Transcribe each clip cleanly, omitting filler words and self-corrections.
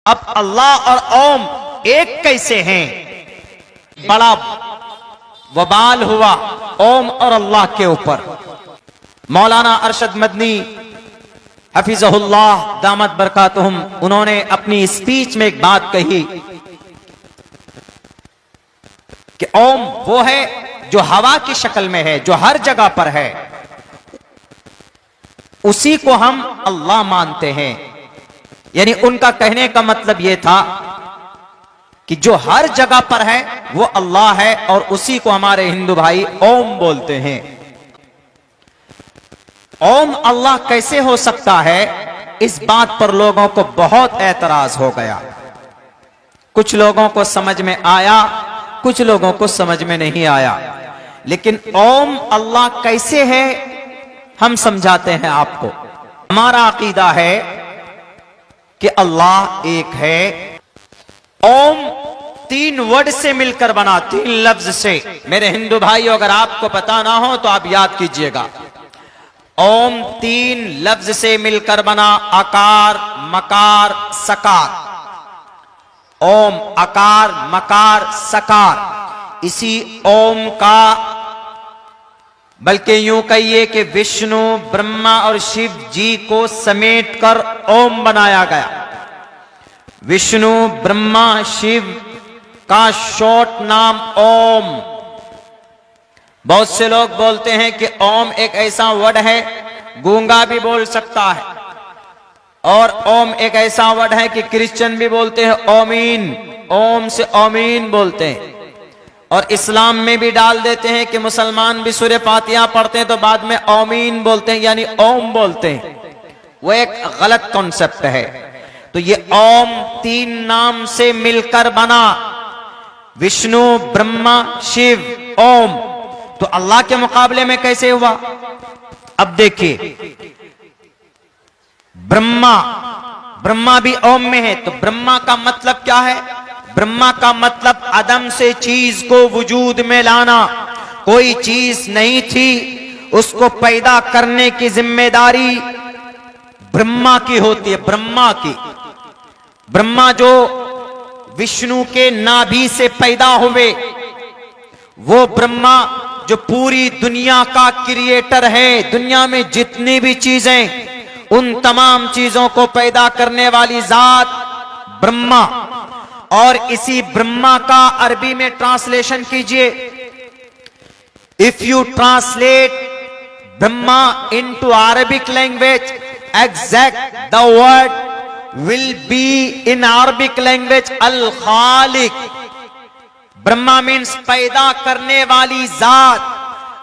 अब अल्लाह और ओम एक कैसे हैं? बड़ा वबाल हुआ ओम और अल्लाह के ऊपर। मौलाना अरशद मदनी हफिज़हुल्लाह दामत बरकातुहुम, उन्होंने अपनी स्पीच में एक बात कही कि ओम वो है जो हवा की शक्ल में है, जो हर जगह पर है, उसी को हम अल्लाह मानते हैं। यानी उनका कहने का मतलब यह था कि जो हर जगह पर है वो अल्लाह है और उसी को हमारे हिंदू भाई ओम बोलते हैं। ओम अल्लाह कैसे हो सकता है, इस बात पर लोगों को बहुत एतराज हो गया। कुछ लोगों को समझ में आया, कुछ लोगों को समझ में नहीं आया। लेकिन ओम अल्लाह कैसे है हम समझाते हैं आपको। हमारा अकीदा है कि अल्लाह एक है। ओम 3 वर्ड से मिलकर बना, 3 लफ्ज से। मेरे हिंदू भाइयों, अगर आपको पता ना हो तो आप याद कीजिएगा। ओम 3 लफ्ज से मिलकर बना, आकार, मकार, सकार। ओम, आकार, मकार, सकार। इसी ओम का, बल्कि यूं कहिए कि विष्णु, ब्रह्मा और शिव जी को समेटकर ओम बनाया गया। विष्णु, ब्रह्मा, शिव का शॉर्ट नाम ओम। बहुत से लोग बोलते हैं कि ओम एक ऐसा वर्ड है, गूंगा भी बोल सकता है, और ओम एक ऐसा वर्ड है कि क्रिश्चियन भी बोलते हैं ओमीन, ओम से ओमीन बोलते हैं। और इस्लाम में भी डाल देते हैं कि मुसलमान भी सूरह फातिहा पढ़ते हैं तो बाद में ओमीन बोलते हैं, यानी ओम बोलते हैं। वो एक गलत कॉन्सेप्ट है। तो ये ओम 3 नाम से मिलकर बना, विष्णु, ब्रह्मा, शिव, ओम। तो अल्लाह के मुकाबले में कैसे हुआ? अब देखिए, ब्रह्मा भी ओम में है। तो ब्रह्मा का मतलब क्या है? ब्रह्मा का मतलब अदम से चीज को वजूद में लाना। कोई चीज नहीं थी, उसको पैदा करने की जिम्मेदारी ब्रह्मा की होती है। ब्रह्मा जो विष्णु के नाभि से पैदा हुए, वो ब्रह्मा जो पूरी दुनिया का क्रिएटर है। दुनिया में जितनी भी चीजें, उन तमाम चीजों को पैदा करने वाली जात ब्रह्मा। और इसी ब्रह्मा का अरबी में ट्रांसलेशन कीजिए। If you translate Brahma into Arabic language, exact the word will be in Arabic language अल खालिक। ब्रह्मा मीन्स पैदा करने वाली जात।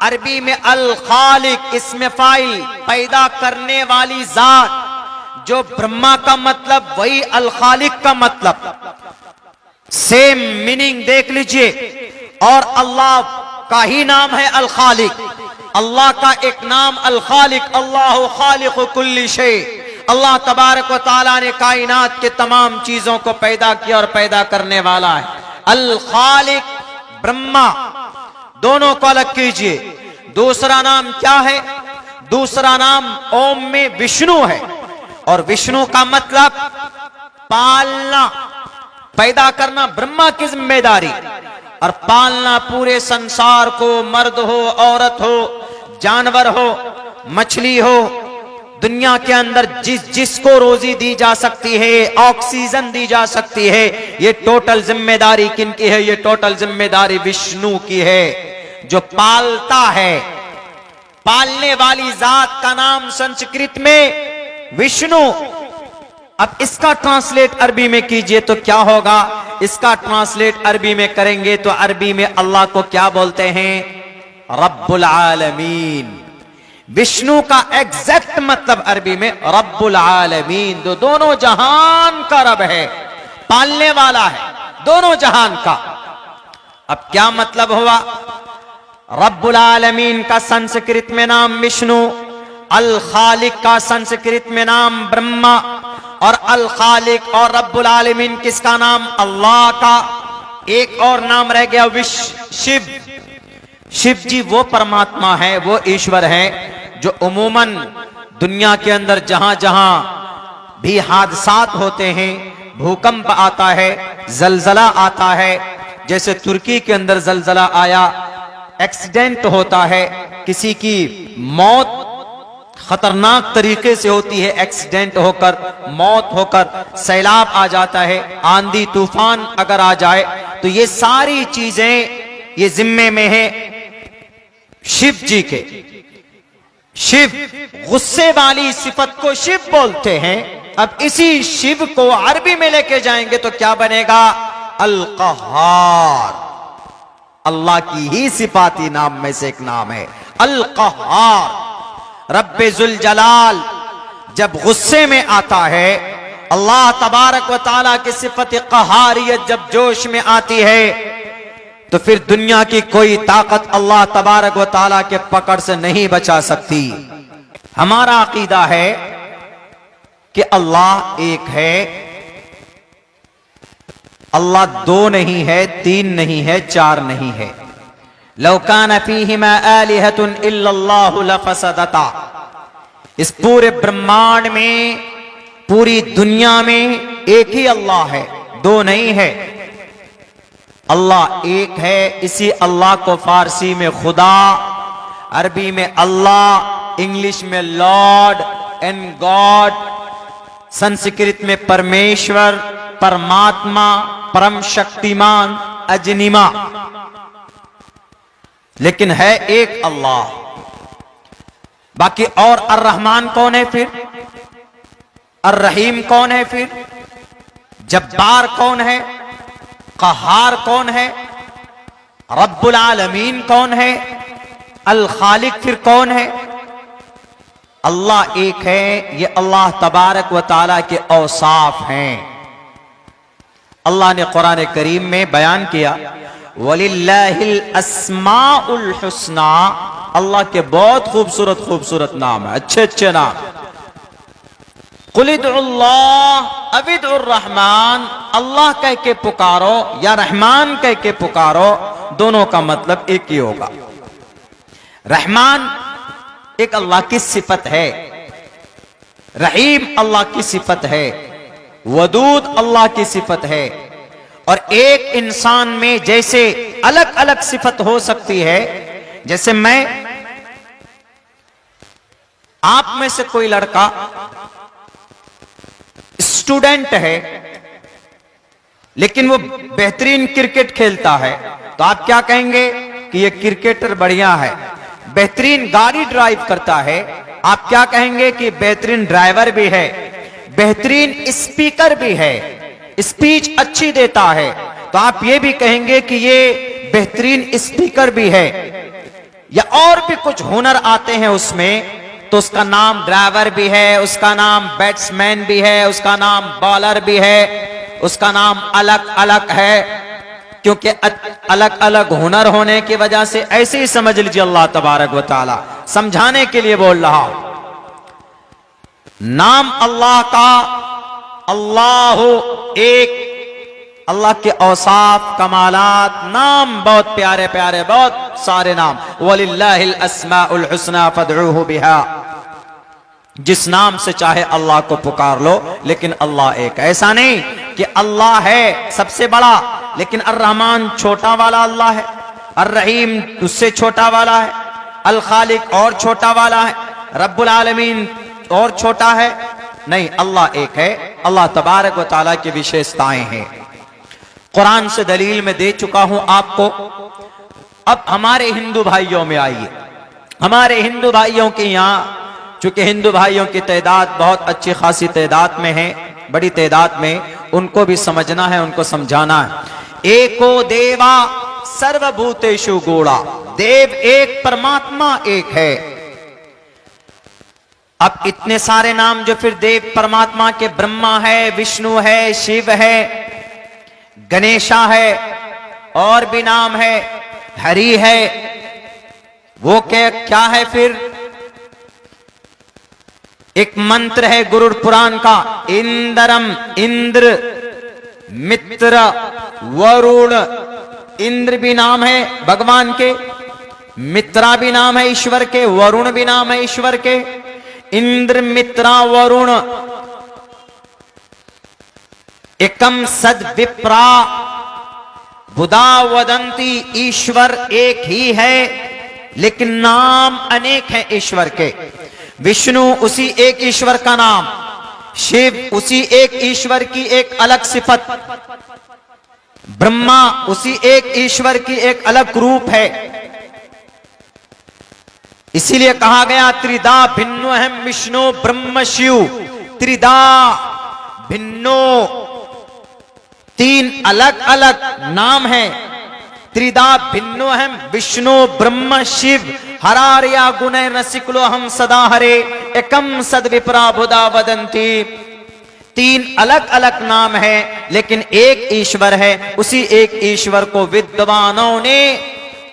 अरबी में अल खालिक, इसमें फाइल, पैदा करने वाली जात। जो ब्रह्मा का मतलब वही अल खालिक का मतलब, सेम मीनिंग देख लीजिए। और अल्लाह का ही नाम है अल खालिक। अल्लाह का एक नाम अल खालिक, अल्लाहु खालिकु कुल्ली शै। अल्लाह तबारक व तआला ने कायनात के तमाम चीजों को पैदा किया और पैदा करने वाला है। अल खालिक, ब्रह्मा, दोनों को अलग कीजिए। दूसरा नाम क्या है? दूसरा नाम ओम में विष्णु है। और विष्णु का मतलब पालना, पैदा करना ब्रह्मा की जिम्मेदारी, और पालना पूरे संसार को, मर्द हो, औरत हो, जानवर हो, मछली हो, दुनिया के अंदर जिसको रोजी दी जा सकती है, ऑक्सीजन दी जा सकती है, ये टोटल जिम्मेदारी किनकी है? ये टोटल जिम्मेदारी विष्णु की है, जो पालता है। पालने वाली जात का नाम संस्कृत में विष्णु। अब इसका ट्रांसलेट अरबी में कीजिए तो क्या होगा? इसका ट्रांसलेट अरबी में करेंगे तो अरबी में अल्लाह को क्या बोलते हैं? रब्बुल आलमीन। विष्णु का एग्जैक्ट मतलब अरबी में रब्बुल आलमीन, दोनों जहान का रब है, पालने वाला है दोनों जहान का। अब क्या मतलब हुआ? रब्बुल आलमीन का संस्कृत में नाम विष्णु, अल खालिक का संस्कृत में नाम ब्रह्मा, और अल खालिक और रब्बुल आलमीन किसका नाम? अल्लाह का। एक और नाम रह गया शिव। शिव जी वो परमात्मा है, वो ईश्वर है जो उमूमन दुनिया के अंदर जहां जहां भी हादसात होते हैं, भूकंप आता है, जलजला आता है, जैसे तुर्की के अंदर जलजला आया, एक्सीडेंट होता है, किसी की मौत खतरनाक तरीके से होती है, एक्सीडेंट होकर मौत होकर, सैलाब आ जाता है, आंधी तूफान अगर आ जाए, तो ये सारी चीजें ये जिम्मे में है शिव जी के। शिव, गुस्से वाली सिफत को शिव बोलते हैं। अब इसी शिव को अरबी में लेके जाएंगे तो क्या बनेगा? अल क़हार। अल्लाह की ही सिफाती नाम में से एक नाम है अल क़हार। रब्बे जुल जलाल जब गुस्से में आता है, अल्लाह तबारक व ताला की सिफत क़हारियत जब जोश में आती है, तो फिर दुनिया की कोई ताकत अल्लाह तबारक व ताला के पकड़ से नहीं बचा सकती। हमारा अकीदा है कि अल्लाह एक है, अल्लाह दो नहीं है, तीन नहीं है, चार नहीं है। लौ कान फीहिमा आलिहतुन इल्लल्लाहु लफसदता। इस पूरे ब्रह्मांड में, पूरी दुनिया में एक ही अल्लाह है, दो नहीं है। अल्लाह एक है। इसी अल्लाह को फारसी में खुदा, अरबी में अल्लाह, इंग्लिश में लॉर्ड एंड गॉड, संस्कृत में परमेश्वर, परमात्मा, परम शक्तिमान, अजनिमा, लेकिन है एक अल्लाह। बाकी और अर्रहमान कौन है फिर? अर्रहीम कौन है फिर? जब्बार कौन है? क़हार कौन है? रब्बुल आलमीन कौन है? अल खालिक फिर कौन है? अल्लाह एक है। ये अल्लाह तबारक व ताला के औसाफ हैं। अल्लाह ने कुरान करीम में बयान किया, वलिल्लाहिल अस्माउल हुस्ना। अल्लाह के बहुत खूबसूरत खूबसूरत नाम है, अच्छे अच्छे नाम। कुलिदुल्लाह अविदुर रहमान। अल्लाह कह के पुकारो या रहमान कह के पुकारो, दोनों का मतलब एक ही होगा। रहमान एक अल्लाह की सिफत है, रहीम अल्लाह की सिफत है, वदूद अल्लाह की सिफत है। और एक इंसान में जैसे अलग अलग सिफत हो सकती है, जैसे मैं, आप में से कोई लड़का स्टूडेंट है, लेकिन वो बेहतरीन क्रिकेट खेलता है, तो आप क्या कहेंगे कि ये क्रिकेटर बढ़िया है। बेहतरीन गाड़ी ड्राइव करता है, आप क्या कहेंगे कि बेहतरीन ड्राइवर भी है। बेहतरीन स्पीकर भी है, स्पीच अच्छी देता है, तो आप ये भी कहेंगे कि ये बेहतरीन स्पीकर भी है। या और भी कुछ हुनर आते हैं उसमें, तो उसका नाम ड्राइवर भी है, उसका नाम बैट्समैन भी है, उसका नाम बॉलर भी है, उसका नाम अलग अलग है। क्योंकि अलग अलग हुनर होने की वजह से, ऐसे ही समझ लीजिए अल्लाह तबारक व ताला समझाने के लिए बोल रहा हूं। नाम अल्लाह का अल्लाह एक, अल्लाह के औसाफ कमालात, नाम बहुत प्यारे प्यारे, बहुत सारे नाम। वलिल्लाहिल अस्माउल हुस्ना फदऊहु बिहा। जिस नाम से चाहे अल्लाह को पुकार लो, लेकिन अल्लाह एक। ऐसा नहीं कि अल्लाह है सबसे बड़ा, लेकिन अर्रहमान छोटा वाला अल्लाह है, अर्रहीम उससे छोटा वाला है, अल खालिक और छोटा वाला है, रब्बुल आलमीन और छोटा है। नहीं, अल्लाह एक है। अल्लाह तबारक व ताला की विशेषताएं हैं, कुरान से दलील में दे चुका हूं आपको। अब हमारे हिंदू भाइयों में आइए। हमारे हिंदू भाइयों के यहाँ, चूंकि हिंदू भाइयों की तादाद बहुत अच्छी खासी तादाद में है, बड़ी तादाद में, उनको भी समझना है, उनको समझाना है। एको देवा सर्वभूतेषु गूढ़ा। देव एक, परमात्मा एक है। अब इतने सारे नाम जो फिर देव परमात्मा के, ब्रह्मा है, विष्णु है, शिव है, गणेशा है, और भी नाम है, हरि है, वो क्या है फिर? एक मंत्र है गुरुड़ पुराण का, इंद्रम, इंद्र, मित्र, वरुण। इंद्र भी नाम है भगवान के, मित्रा भी नाम है ईश्वर के, वरुण भी नाम है ईश्वर के। इंद्र, मित्रा, वरुण, एकम सद विप्रा बुधा वदंती, ईश्वर एक ही है लेकिन नाम अनेक हैं ईश्वर के। विष्णु उसी एक ईश्वर का नाम, शिव उसी एक ईश्वर की एक अलग सिफत, ब्रह्मा उसी एक ईश्वर की एक अलग रूप है। इसीलिए कहा गया त्रिदा भिन्नो हम विष्णु ब्रह्म शिव, त्रिदा भिन्नो, तीन अलग अलग नाम है। त्रिदा भिन्नो हम विष्णु ब्रह्म शिव, हरार्या गुण रसिकुलो हम सदा हरे, एकम सद विप्रा बुधा वदंती। तीन अलग अलग नाम है लेकिन एक ईश्वर है। उसी एक ईश्वर को विद्वानों ने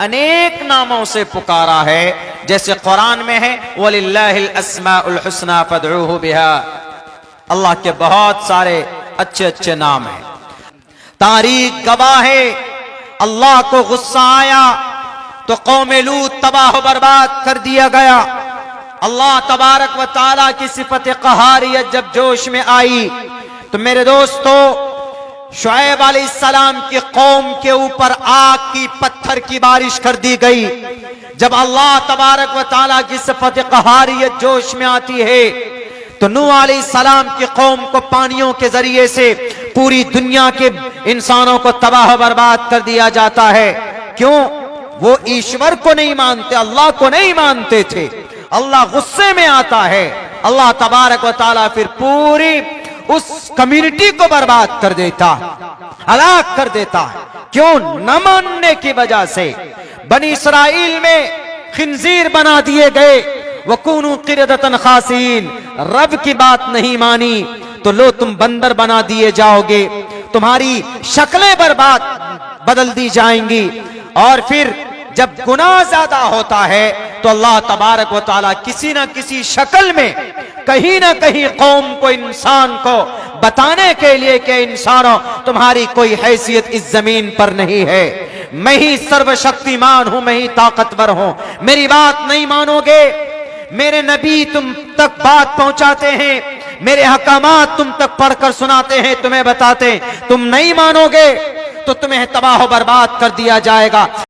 अनेक नामों से पुकारा है। जैसे कुरान में है वलिल्लाहिल अस्माउल हुस्ना फदऊहु बिहा, अल्लाह के बहुत सारे अच्छे अच्छे नाम हैं। तारीख गवाह है, अल्लाह को गुस्सा आया तो कौम लूत तबाह बर्बाद कर दिया गया। अल्लाह तबारक व ताला की सिफत क़हारियत जब जोश में आई तो मेरे दोस्तों शुएब अलैहिस्सलाम की कौम के ऊपर आग की पत्थर की बारिश कर दी गई। जब अल्लाह तबारक व ताला की सिफत क़हारियत जोश में आती है तो नूह अलैहिस्सलाम की कौम को पानियों के जरिए से पूरी दुनिया के इंसानों को तबाह बर्बाद कर दिया जाता है। क्यों? वो ईश्वर को नहीं मानते, अल्लाह को नहीं मानते थे। अल्लाह गुस्से में आता है, अल्लाह तबारक व ताला फिर पूरी उस कम्युनिटी को बर्बाद कर देता, हलाक कर देता। क्यों? न मानने की वजह से। बनी इसराइल में खिंजीर बना दिए गए, वकूनु क़िरदतन खासीन, रब की बात नहीं मानी तो लो तुम बंदर बना दिए जाओगे, तुम्हारी शक्लें बर्बाद बदल दी जाएंगी। और फिर जब गुनाह ज्यादा होता है तो अल्लाह तबारक व ताला किसी न किसी शक्ल में कहीं ना कहीं कौम को, इंसान को बताने के लिए कि इंसानों तुम्हारी कोई हैसियत इस जमीन पर नहीं है, मैं ही सर्वशक्तिमान हूं, मैं ही ताकतवर हूं, मेरी बात नहीं मानोगे, मेरे नबी तुम तक बात पहुंचाते हैं, मेरे हकामात तुम तक पढ़कर सुनाते हैं, तुम्हें बताते, तुम नहीं मानोगे तो तुम्हें तबाह बर्बाद कर दिया जाएगा।